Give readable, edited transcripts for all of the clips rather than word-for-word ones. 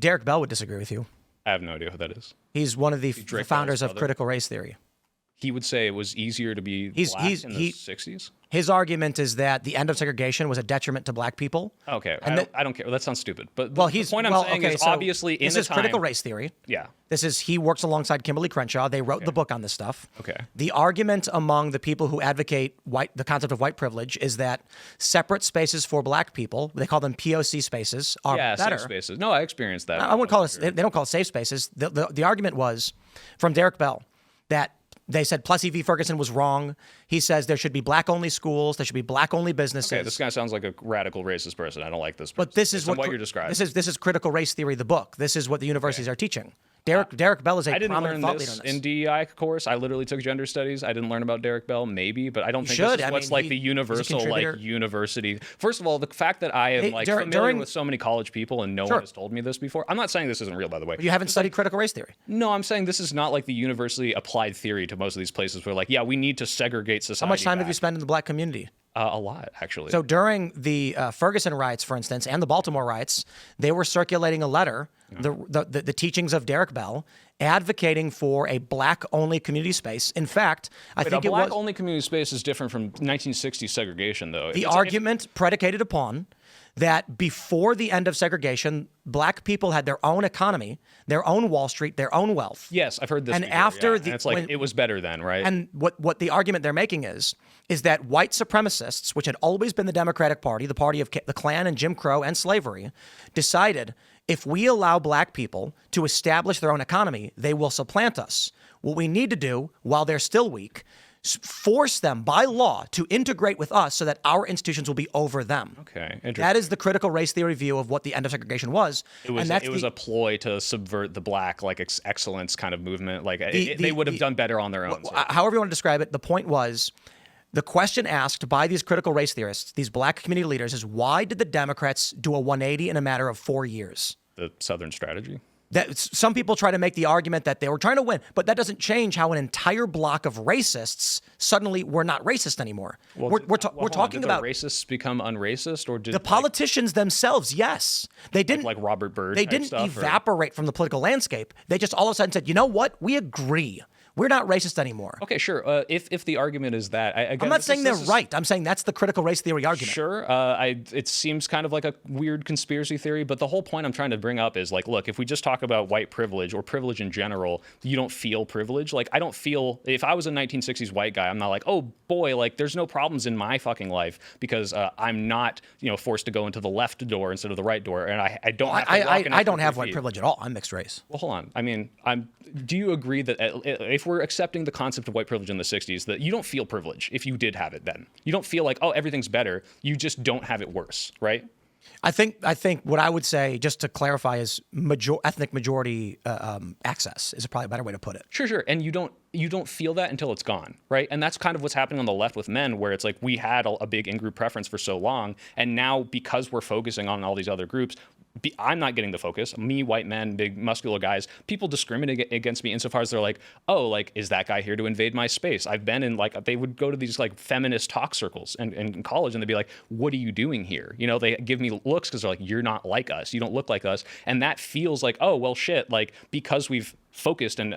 Derek Bell would disagree with you. I have no idea who that is. He's one of the founders of critical race theory. He would say it was easier to be black in the 60s? His argument is that the end of segregation was a detriment to black people. Okay, I don't care. Well, that sounds stupid. But the point I'm saying is obviously in the time... This is critical race theory. Yeah. He works alongside Kimberly Crenshaw. They wrote the book on this stuff. Okay. The argument among the people who advocate the concept of white privilege is that separate spaces for black people, they call them POC spaces, are better. Safe spaces. No, I experienced that. I wouldn't call it, they don't call it safe spaces. The argument was from Derek Bell that they said Plessy v. Ferguson was wrong. He says there should be black-only schools. There should be black-only businesses. Okay, this guy sounds like a radical racist person. I don't like this person. But this is what you're describing. This is critical race theory, the book. This is what the universities are teaching. Derek Bell is a prominent thought leader on this. I didn't learn this in DEI course. I literally took gender studies. I didn't learn about Derek Bell, maybe, but I don't think this is what's like the universal university. First of all, the fact that I am familiar with so many college people and no one has told me this before. I'm not saying this isn't real, by the way. But you haven't studied critical race theory. No, I'm saying this is not like the universally applied theory to most of these places where like, yeah, we need to segregate society. How much time have you spent in the black community? A lot, actually. So during the Ferguson riots, for instance, and the Baltimore riots, they were circulating a letter, the teachings of Derek Bell, advocating for a black-only community space. In fact, I think it was... a black-only community space is different from 1960s segregation, though. The argument predicated upon that before the end of segregation, black people had their own economy, their own Wall Street, their own wealth. Yes, I've heard this before, after and it's like, it was better then, right? And what the argument they're making is that white supremacists, which had always been the Democratic Party, the party of the Klan and Jim Crow and slavery, decided if we allow black people to establish their own economy, they will supplant us. What we need to do, while they're still weak, force them by law to integrate with us so that our institutions will be over them. Okay, interesting. That is the critical race theory view of what the end of segregation was. It was a ploy to subvert the black excellence kind of movement. Like they would have done better on their own. However you want to describe it, the point was, the question asked by these critical race theorists, these black community leaders, is why did the Democrats do a 180 in a matter of 4 years? The Southern strategy? That some people try to make the argument that they were trying to win, but that doesn't change how an entire block of racists suddenly were not racist anymore. Well, we're talking about racists become unracist, or did the politicians themselves? Yes, they didn't like Robert Byrd. They didn't evaporate from the political landscape. They just all of a sudden said, you know what? We agree. We're not racist anymore. Okay, sure. If the argument is that, again, I'm not saying they're right. I'm saying that's the critical race theory argument. Sure. It seems kind of like a weird conspiracy theory, but the whole point I'm trying to bring up is like, look, if we just talk about white privilege or privilege in general, you don't feel privilege. Like, I don't feel, if I was a 1960s white guy, I'm not like, oh boy, like there's no problems in my fucking life because I'm not, forced to go into the left door instead of the right door, and I don't have to walk I don't have white privilege at all. I'm mixed race. Well, hold on. I mean, do you agree that if we're accepting the concept of white privilege in the 60s, that you don't feel privilege if you did have it then? You don't feel like, oh, everything's better. You just don't have it worse, right? I think what I would say, just to clarify, is ethnic majority access is probably a better way to put it. Sure. And you don't feel that until it's gone, right? And that's kind of what's happening on the left with men, where it's like we had a big in-group preference for so long, and now because we're focusing on all these other groups, I'm not getting the focus. Me, white men, big muscular guys, people discriminate against me insofar as they're like, oh, like, is that guy here to invade my space? I've been in, like, they would go to these like feminist talk circles in college, and they'd be like, what are you doing here? They give me looks because they're like, you're not like us. You don't look like us. And that feels like, oh, well, shit, like, because we've focused and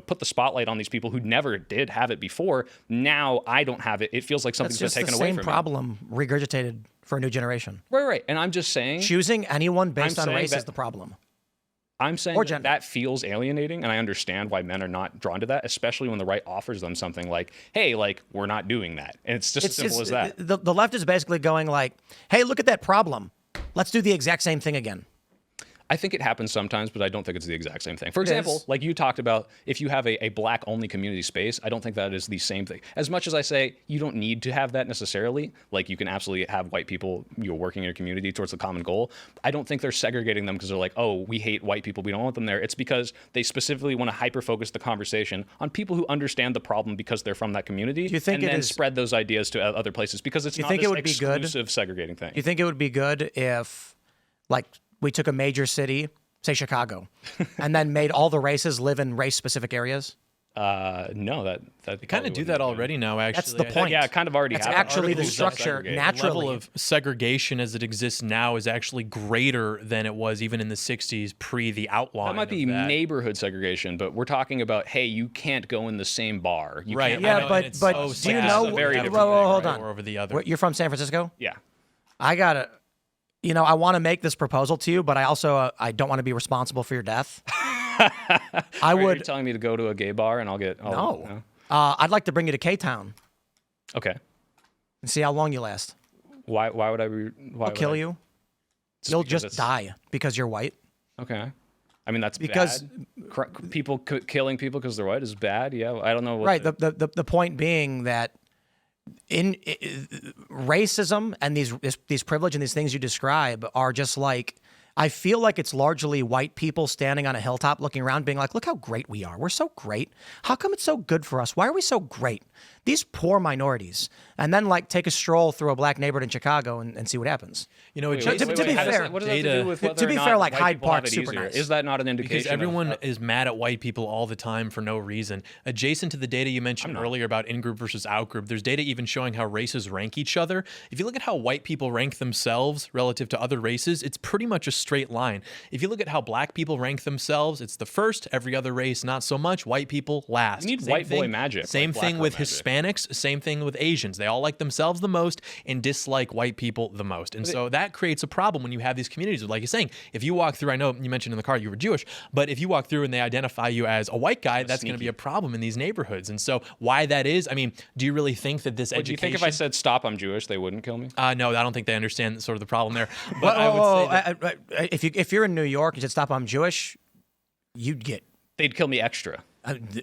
put the spotlight on these people who never did have it before, now I don't have it. It feels like something's been taken away from me. It's the same problem regurgitated for a new generation. Right. And I'm just saying, choosing anyone based on race is the problem. I'm saying that feels alienating, and I understand why men are not drawn to that, especially when the right offers them something like, hey, like, we're not doing that. And it's just as simple as that. The left is basically going like, hey, look at that problem. Let's do the exact same thing again. I think it happens sometimes, but I don't think it's the exact same thing. For example, like you talked about, if you have a black-only community space, I don't think that is the same thing. As much as I say you don't need to have that necessarily, like you can absolutely have white people working in a community towards the common goal, I don't think they're segregating them because they're like, oh, we hate white people, we don't want them there. It's because they specifically want to hyper-focus the conversation on people who understand the problem because they're from that community, and then spread those ideas to other places, because it's not this exclusive segregating thing. Do you think it would be good if, like, we took a major city, say Chicago, and then made all the races live in race-specific areas? No, that They kind of do that already now, actually. That's the point. Yeah, it kind of already That's happened. actually the Articles structure segregate. naturally. The level of segregation as it exists now is actually greater than it was even in the 60s pre the outlawing. That might be of that. neighborhood segregation, but we're talking about, hey, you can't go in the same bar. You Right. Can't Yeah, I know, but and it's but so do you sad. know? It's a very Whoa, different whoa, thing, hold right? on. Or over the other. Where- You're from San Francisco? Yeah. I gotta. I want to make this proposal to you, but I also I don't want to be responsible for your death. I Are you would. telling me to go to a gay bar and I'll No. I'd like to bring you to K-Town Okay. and see how long you last. Why would I be? Why I'll would kill I- you. You'll because just it's- die because you're white. Okay. I mean, that's Because- bad. People killing people because they're white is bad. Yeah. I don't know. What Right. The point being that in racism and these privilege and these things you describe are just like, I feel like it's largely white people standing on a hilltop looking around being like, look how great we are. We're so great. How come it's so good for us? Why are we so great? These poor minorities. And then like take a stroll through a black neighborhood in Chicago and see what happens. You know, Wait, to to be how does fair, that- what does that have to do with whether to be or fair, not like white Hyde people have Park's it super easier? nice. Is that not an indication? because everyone is mad at white people all the time for no reason. Adjacent to the data you mentioned earlier about in-group versus out-group, there's data even showing how races rank each other. If you look at how white people rank themselves relative to other races, it's pretty much a straight line. If you look at how black people rank themselves, it's the first, every other race not so much, white people last. You need Same white boy thing- magic, Same like black thing girl with magic. Hispanics, same thing with Asians. They all like themselves the most and dislike white people the most. And so that creates a problem when you have these communities. Like you're saying, if you walk through, I know you mentioned in the car you were Jewish, but if you walk through and they identify you as a white guy, that's going to be a problem in these neighborhoods. And so why that is, I mean, do you really think that this Would education... you think if I said stop, I'm Jewish, they wouldn't kill me? No, I don't think they understand sort of the problem there. But I would say that, if you're in New York and you said stop, I'm Jewish, you'd get. They'd kill me extra.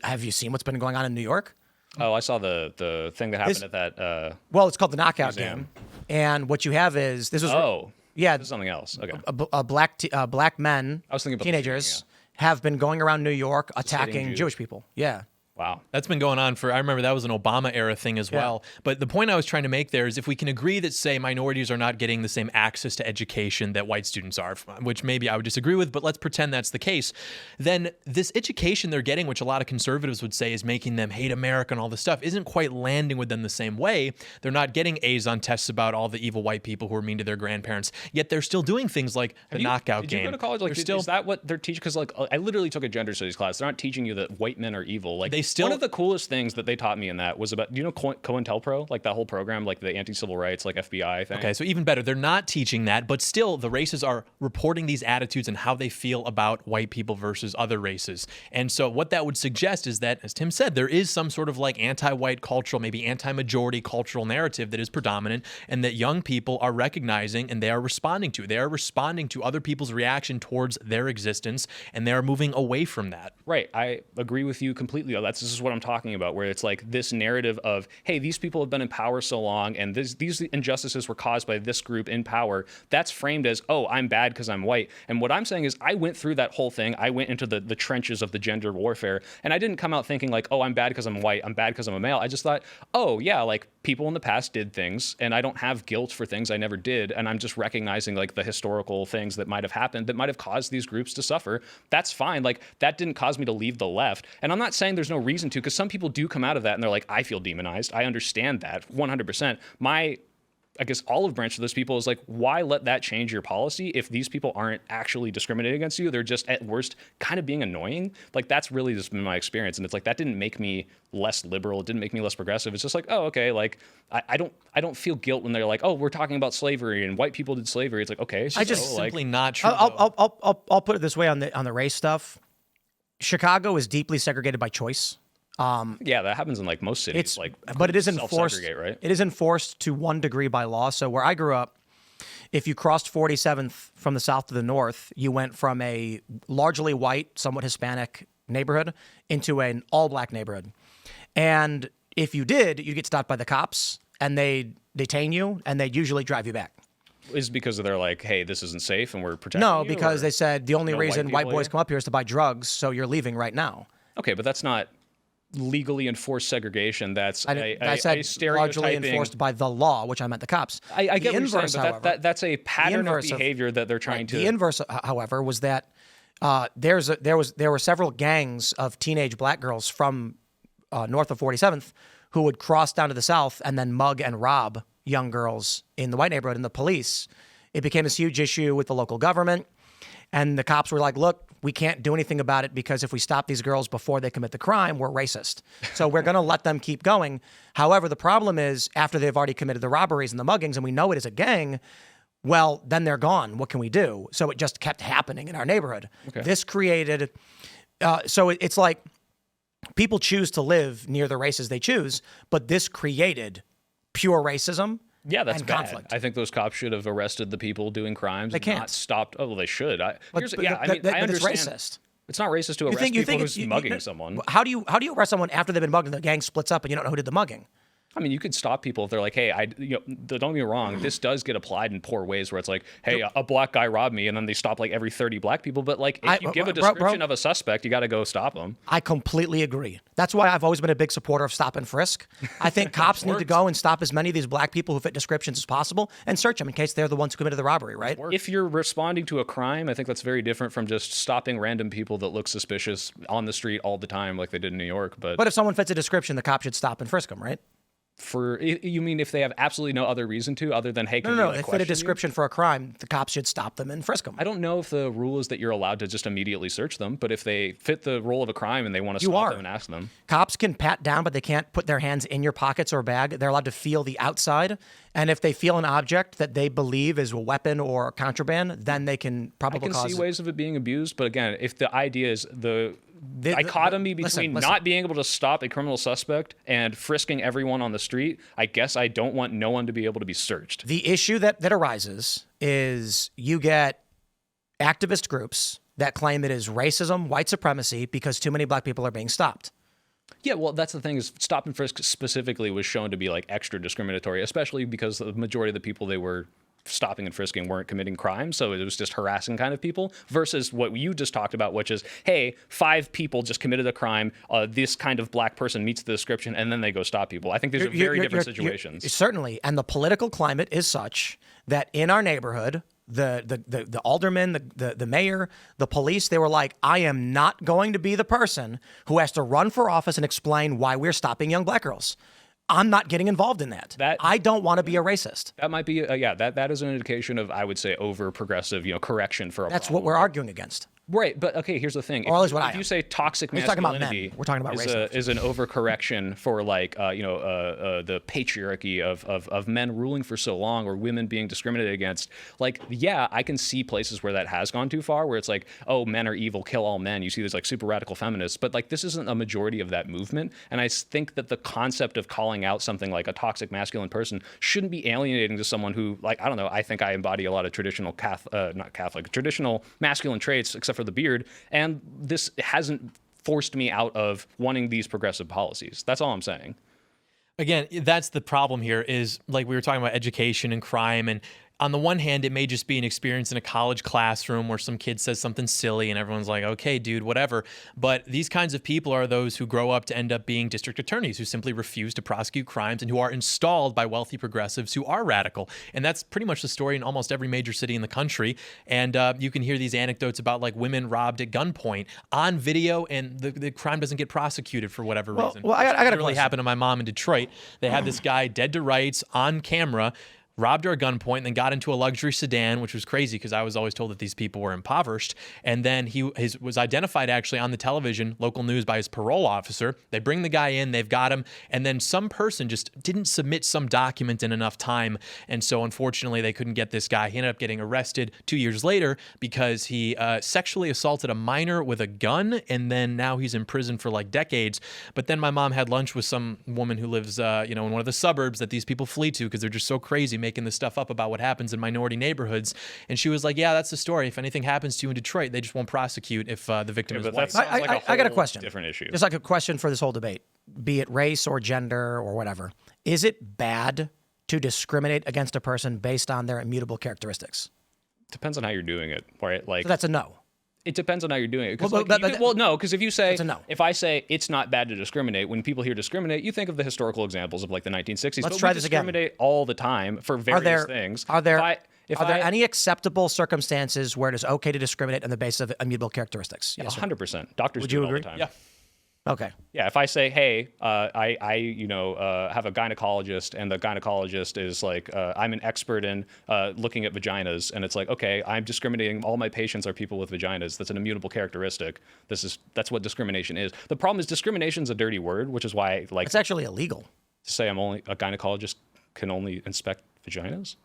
Have you seen what's been going on in New York? Oh, I saw the thing that happened at that. Well, it's called the knockout Museum. game, and what you have is this was Yeah, this is something else. Okay. black men, I was thinking about the teenagers, shooting, have been going around New York attacking Jews. Jewish people. Yeah. Wow. that's been going on for, I remember that was an Obama era thing as well. But the point I was trying to make there is if we can agree that, say, minorities are not getting the same access to education that white students are, which maybe I would disagree with, but let's pretend that's the case, then this education they're getting, which a lot of conservatives would say is making them hate America and all this stuff, isn't quite landing with them the same way. They're not getting A's on tests about all the evil white people who are mean to their grandparents, yet they're still doing things like the knockout Did game. you go to college? Like, They're still is that what they're teaching? Because like, I literally took a gender studies class. They're not teaching you that white men are evil. Like, They still- one of the coolest things that they taught me in that was about, do you know COINTELPRO? Like that whole program, like the anti-civil rights, like FBI thing. Okay, so even better. They're not teaching that, but still the races are reporting these attitudes and how they feel about white people versus other races. And so what that would suggest is that, as Tim said, there is some sort of like anti-white cultural, maybe anti-majority cultural narrative that is predominant and that young people are recognizing and they are responding to. They are responding to other people's reaction towards their existence and they are moving away from that. Right. I agree with you completely. This is what I'm talking about, where it's like this narrative of, hey, these people have been in power so long and these injustices were caused by this group in power. That's framed as, oh, I'm bad because I'm white. And what I'm saying is I went through that whole thing. I went into the trenches of the gender warfare and I didn't come out thinking like, oh, I'm bad because I'm white. I'm bad because I'm a male. I just thought, oh, yeah, like people in the past did things and I don't have guilt for things I never did. And I'm just recognizing like the historical things that might have happened that might have caused these groups to suffer. That's fine. Like that didn't cause me to leave the left. And I'm not saying there's no reason to, because some people do come out of that and they're like, I feel demonized. I understand that 100%. I guess olive branch to those people is like, why let that change your policy if these people aren't actually discriminating against you? They're just at worst kind of being annoying. Like that's really just been my experience. And it's like, that didn't make me less liberal. It didn't make me less progressive. It's just like, oh, okay. Like I don't feel guilt when they're like, oh, we're talking about slavery and white people did slavery. It's like, okay. It's just simply not true. I'll put it this way on the race stuff. Chicago is deeply segregated by choice. Yeah, that happens in like most cities. It's like, but it is enforced. self-segregate, right? It is enforced to one degree by law. So where I grew up, if you crossed 47th from the south to the north, you went from a largely white, somewhat Hispanic neighborhood into an all-black neighborhood. And if you did, you'd get stopped by the cops, and they'd detain you, and they'd usually drive you back. Is because they're like, hey, this isn't safe, and we're protecting No, you, because or they said the only no reason white white boys people come up here is to buy drugs, so you're leaving right now. Okay, but that's not legally enforced segregation. That's I said largely enforced by the law, which I meant the cops. I get the what you're inverse, saying, but however, that's a pattern of inverse of- behavior that they're trying to. The inverse, however, was that there were several gangs of teenage black girls from north of 47th who would cross down to the south and then mug and rob young girls in the white neighborhood. And the police, it became this huge issue with the local government. And the cops were like, look, we can't do anything about it because if we stop these girls before they commit the crime, we're racist. So we're going to let them keep going. However, the problem is after they've already committed the robberies and the muggings and we know it is a gang, well, then they're gone. What can we do? So it just kept happening in our neighborhood. Okay. This created, so it's like people choose to live near the races they choose, but this created pure racism. Yeah, that's bad. Conflict. I think those cops should have arrested the people doing crimes. They can't. Not stopped. Oh, well, they should. I understand. It's racist. It's not racist to arrest people who's mugging someone. How do you arrest someone after they've been mugged and the gang splits up and you don't know who did the mugging? I mean, you could stop people if they're like, hey, don't get me wrong, this does get applied in poor ways where it's like, hey, a black guy robbed me, and then they stop like every 30 black people. But like, if you give a description of a suspect, you got to go stop them. I completely agree. That's why I've always been a big supporter of stop and frisk. I think cops need to go and stop as many of these black people who fit descriptions as possible and search them in case they're the ones who committed the robbery, right? If you're responding to a crime, I think that's very different from just stopping random people that look suspicious on the street all the time like they did in New York. But if someone fits a description, the cop should stop and frisk them, right? You mean if they have absolutely no other reason to other than, hey, can no, they fit a description for a crime, the cops should stop them and frisk them. I don't know if the rule is that you're allowed to just immediately search them, but if they fit the role of a crime and they want to stop them and ask them. Cops can pat down, but they can't put their hands in your pockets or bag. They're allowed to feel the outside, and if they feel an object that they believe is a weapon or contraband, then they can probably I can see ways of it being abused, but again, if the idea is the dichotomy between not being able to stop a criminal suspect and frisking everyone on the street, I guess I don't want no one to be able to be searched. The issue that arises is you get activist groups that claim it is racism, white supremacy, because too many black people are being stopped. Yeah, well, that's the thing is stop and frisk specifically was shown to be like extra discriminatory, especially because the majority of the people they were stopping and frisking weren't committing crimes, so it was just harassing kind of people, versus what you just talked about, which is, hey, 5 people just committed a crime, this kind of black person meets the description, and then they go stop people. I think these are very different situations. Certainly, and the political climate is such that in our neighborhood, the alderman, the mayor, the police, they were like, I am not going to be the person who has to run for office and explain why we're stopping young black girls. I'm not getting involved in that. I don't want to be a racist. That might be, that is an indication of, I would say, over progressive, correction for a That's problem. what we're arguing against. Right, but okay, here's the thing. If you say toxic masculinity we're talking about is an overcorrection for like, the patriarchy of men ruling for so long or women being discriminated against. Like, yeah, I can see places where that has gone too far, where it's like, oh, men are evil, kill all men. You see these like super radical feminists, but like this isn't a majority of that movement. And I think that the concept of calling out something like a toxic masculine person shouldn't be alienating to someone who, like, I don't know, I think I embody a lot of traditional traditional masculine traits, except for the beard, and this hasn't forced me out of wanting these progressive policies. That's all I'm saying. Again, that's the problem here is, like we were talking about education and crime, and on the one hand, it may just be an experience in a college classroom where some kid says something silly and everyone's like, okay, dude, whatever. But these kinds of people are those who grow up to end up being district attorneys who simply refuse to prosecute crimes and who are installed by wealthy progressives who are radical. And that's pretty much the story in almost every major city in the country. And you can hear these anecdotes about like women robbed at gunpoint on video, and the crime doesn't get prosecuted for whatever reason. Well, I got a really happened to my mom in Detroit. They had this guy dead to rights on camera, robbed her at gunpoint, and then got into a luxury sedan, which was crazy because I was always told that these people were impoverished. And then he was identified actually on the television, local news, by his parole officer. They bring the guy in, they've got him, and then some person just didn't submit some document in enough time. And so unfortunately, they couldn't get this guy. He ended up getting arrested 2 years later because he sexually assaulted a minor with a gun, and then now he's in prison for like decades. But then my mom had lunch with some woman who lives in one of the suburbs that these people flee to because they're just so crazy, making this stuff up about what happens in minority neighborhoods. And she was like, yeah, that's the story. If anything happens to you in Detroit, they just won't prosecute if the victim is white. I got a question. Different issue. Just like a question for this whole debate, be it race or gender or whatever. Is it bad to discriminate against a person based on their immutable characteristics? Depends on how you're doing it, right? Like, so that's a no. It depends on how you're doing it. No, because if you say, no. If I say it's not bad to discriminate, when people hear discriminate, you think of the historical examples of like the 1960s. Let's try this again. We discriminate all the time for various things. Are there any acceptable circumstances where it is okay to discriminate on the basis of immutable characteristics? Yes, 100%. Doctors do it all the time. Yeah. Okay. Yeah, if I say, hey, I have a gynecologist, and the gynecologist is like, I'm an expert in looking at vaginas, and it's like, okay, I'm discriminating. All my patients are people with vaginas. That's an immutable characteristic. That's what discrimination is. The problem is discrimination is a dirty word, which is why It's actually illegal. to say I'm only a gynecologist can only inspect vaginas.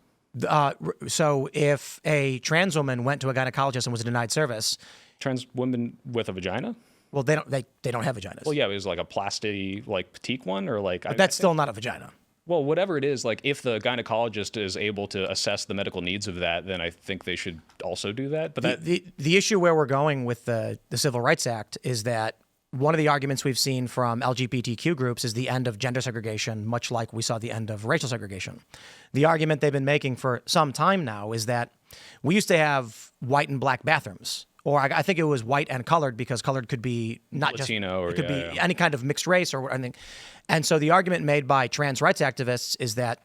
So if a trans woman went to a gynecologist and was denied service, Trans women with a vagina? well, they don't have vaginas. Well, yeah, it was like a plasty, like petite one, or like. But that's still not a vagina. Well, whatever it is, like if the gynecologist is able to assess the medical needs of that, then I think they should also do that. But The issue where we're going with the Civil Rights Act is that one of the arguments we've seen from LGBTQ groups is the end of gender segregation, much like we saw the end of racial segregation. The argument they've been making for some time now is that we used to have white and black bathrooms. Or I think it was white and colored, because colored could be not Latino, just, it could or be any kind of mixed race or anything. And so the argument made by trans rights activists is that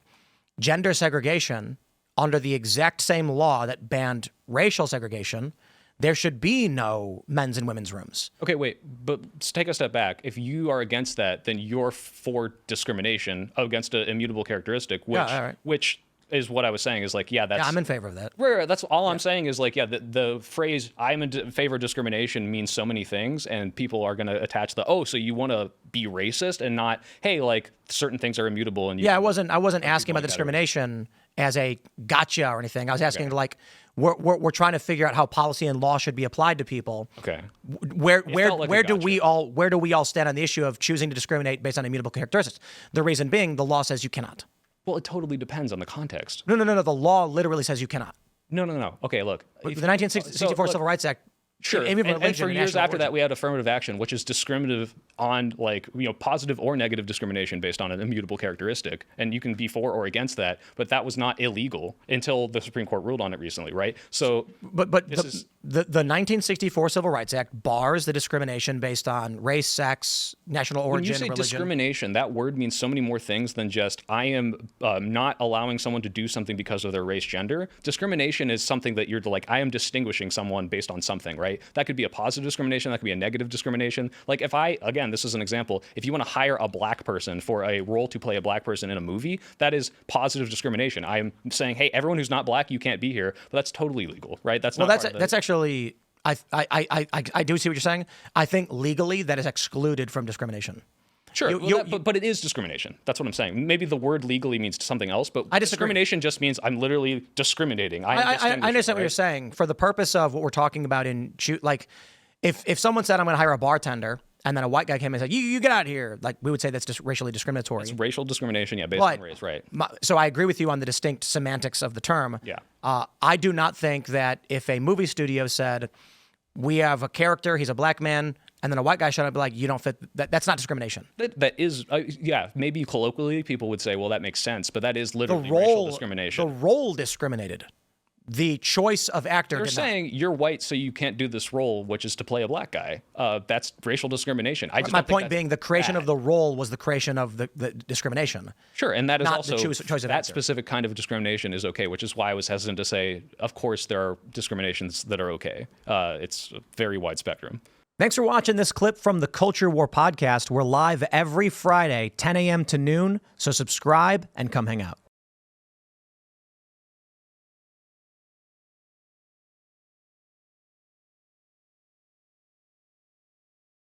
gender segregation, under the exact same law that banned racial segregation, there should be no men's and women's rooms. Okay, wait, but let's take a step back. If you are against that, then you're for discrimination against an immutable characteristic, which Yeah, all right. which is what I was saying is like, yeah, that's. Yeah, I'm in favor of that. Right, that's all I'm saying is like, yeah, the phrase "I'm in favor of discrimination" means so many things, and people are going to attach so you want to be racist and not, hey, like certain things are immutable. And Yeah, I wasn't asking about the discrimination as a gotcha or anything. I was asking like, we're trying to figure out how policy and law should be applied to people. Okay. Where felt like a do we gotcha. all stand on the issue of choosing to discriminate based on immutable characteristics? The reason being, the law says you cannot. Well, it totally depends on the context. No. The law literally says you cannot. No. Okay, look. The 1964 Civil Rights Act. Sure. And for years after that, we had affirmative action, which is discriminative on positive or negative discrimination based on an immutable characteristic. And you can be for or against that, but that was not illegal until the Supreme Court ruled on it recently, right? So, but the 1964 Civil Rights Act bars the discrimination based on race, sex, national origin, when you say religion. discrimination, that word means so many more things than just I am not allowing someone to do something because of their race, gender. Discrimination is something that you're like, I am distinguishing someone based on something, right? That could be a positive discrimination. That could be a negative discrimination. Like if this is an example, if you want to hire a black person for a role to play a black person in a movie, that is positive discrimination. I'm saying, hey, everyone who's not black, you can't be here. But that's totally legal, right? That's not. That's actually. I do see what you're saying. I think legally that is excluded from discrimination. Sure, but it is discrimination. That's what I'm saying. Maybe the word legally means something else, but discrimination just means I'm literally discriminating. I understand what you're saying. For the purpose of what we're talking about if someone said I'm going to hire a bartender, and then a white guy came and said, you get out of here, like we would say that's just racially discriminatory. It's racial discrimination, yeah, based on race, right. So I agree with you on the distinct semantics of the term. Yeah. I do not think that if a movie studio said, we have a character, he's a black man, and then a white guy showed up and be like, you don't fit, that's not discrimination. That is, maybe colloquially people would say, well, that makes sense, but that is literally racial discrimination. The role discriminated. The choice of actor You're did saying not. You're white, so you can't do this role, which is to play a black guy. That's racial discrimination. My point being, the creation of the role was the creation of the discrimination. Sure, and that is not also the choice of that actor. Specific kind of discrimination is okay, which is why I was hesitant to say, of course, there are discriminations that are okay. It's a very wide spectrum. Thanks for watching this clip from the Culture War podcast. We're live every Friday, 10 a.m. to noon, so subscribe and come hang out.